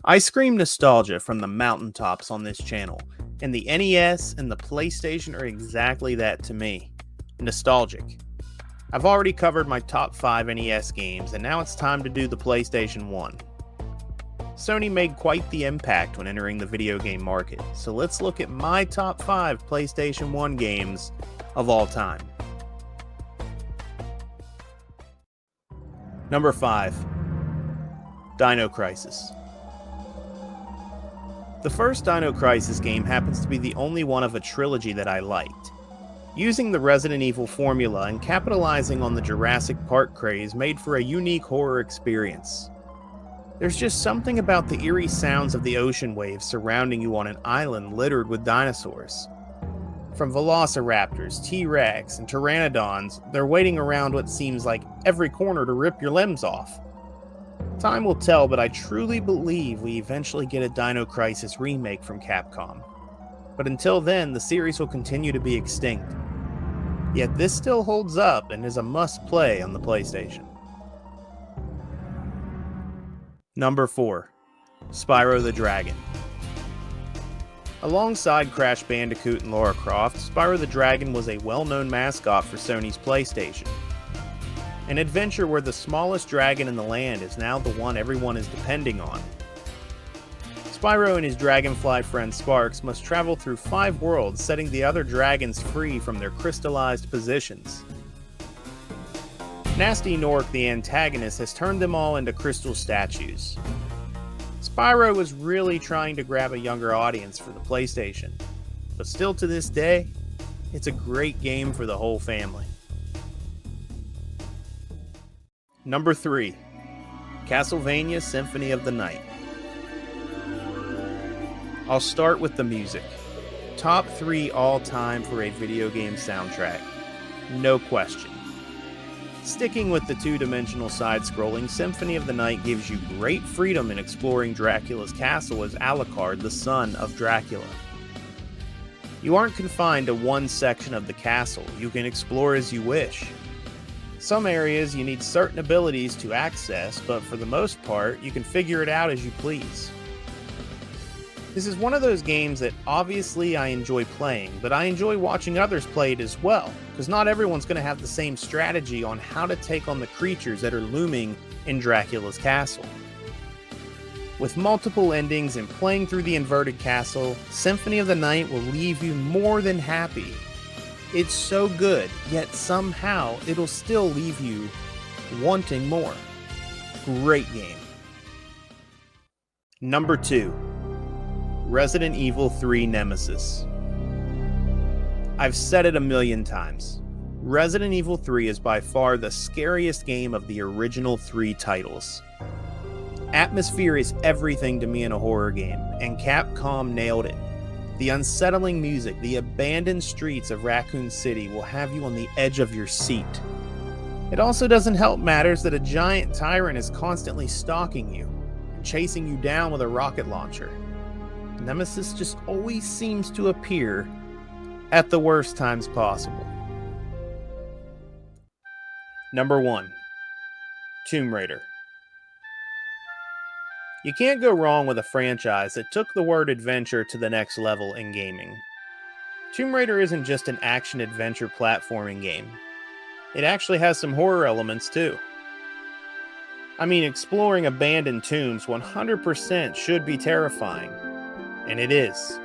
I scream nostalgia from the mountaintops on this channel, and the NES and the PlayStation are exactly that to me. Nostalgic. I've already covered my top 5 NES games, and now it's time to do the PlayStation 1. Sony made quite the impact when entering the video game market, so let's look at my top 5 PlayStation 1 games of all time. Number 5. Dino Crisis. The first Dino Crisis game happens to be the only one of a trilogy that I liked. Using the Resident Evil formula and capitalizing on the Jurassic Park craze made for a unique horror experience. There's just something about the eerie sounds of the ocean waves surrounding you on an island littered with dinosaurs. From velociraptors, T-Rex, and pteranodons, they're waiting around what seems like every corner to rip your limbs off. Time will tell, but I truly believe we eventually get a Dino Crisis remake from Capcom. But until then, the series will continue to be extinct. Yet this still holds up and is a must-play on the PlayStation. Number 4. Spyro the Dragon. Alongside Crash Bandicoot and Lara Croft, Spyro the Dragon was a well-known mascot for Sony's PlayStation. An adventure where the smallest dragon in the land is now the one everyone is depending on. Spyro and his dragonfly friend Sparx must travel through 5 worlds, setting the other dragons free from their crystallized positions. Nasty Nork, the antagonist, has turned them all into crystal statues. Spyro was really trying to grab a younger audience for the PlayStation, but still to this day, it's a great game for the whole family. Number 3. Castlevania Symphony of the Night. I'll start with the music. Top 3 all time for a video game soundtrack. No question. Sticking with the two-dimensional side-scrolling, Symphony of the Night gives you great freedom in exploring Dracula's castle as Alucard, the son of Dracula. You aren't confined to one section of the castle, you can explore as you wish. Some areas you need certain abilities to access, but for the most part, you can figure it out as you please. This is one of those games that obviously I enjoy playing, but I enjoy watching others play it as well, because not everyone's going to have the same strategy on how to take on the creatures that are looming in Dracula's castle. With multiple endings and playing through the inverted castle, Symphony of the Night will leave you more than happy. It's so good, yet somehow it'll still leave you wanting more. Great game. Number 2. Resident Evil 3 Nemesis. I've said it a million times. Resident Evil 3 is by far the scariest game of the original 3 titles. Atmosphere is everything to me in a horror game, and Capcom nailed it. The unsettling music, the abandoned streets of Raccoon City will have you on the edge of your seat. It also doesn't help matters that a giant tyrant is constantly stalking you, and chasing you down with a rocket launcher. Nemesis just always seems to appear at the worst times possible. Number 1. Tomb Raider. You can't go wrong with a franchise that took the word adventure to the next level in gaming. Tomb Raider isn't just an action-adventure platforming game. It actually has some horror elements too. I mean, exploring abandoned tombs 100% should be terrifying. And it is.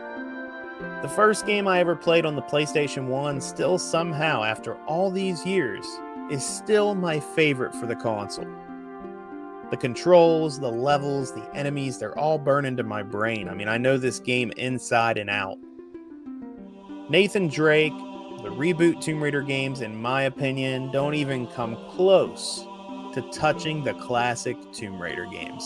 The first game I ever played on the PlayStation 1 still somehow, after all these years, is still my favorite for the console. The controls, the levels, the enemies, they're all burned into my brain. I mean, I know this game inside and out. Nathan Drake, the reboot Tomb Raider games, in my opinion, don't even come close to touching the classic Tomb Raider games.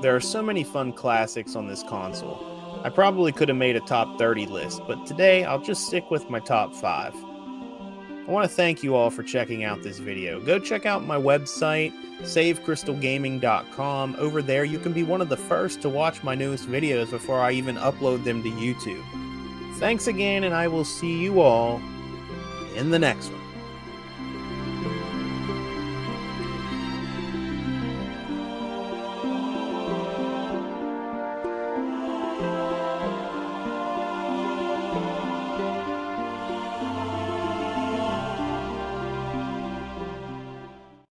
There are so many fun classics on this console. I probably could have made a top 30 list, but today I'll just stick with my top 5. I want to thank you all for checking out this video. Go check out my website, savecrystalgaming.com. Over there you can be one of the first to watch my newest videos before I even upload them to YouTube. Thanks again, and I will see you all in the next one.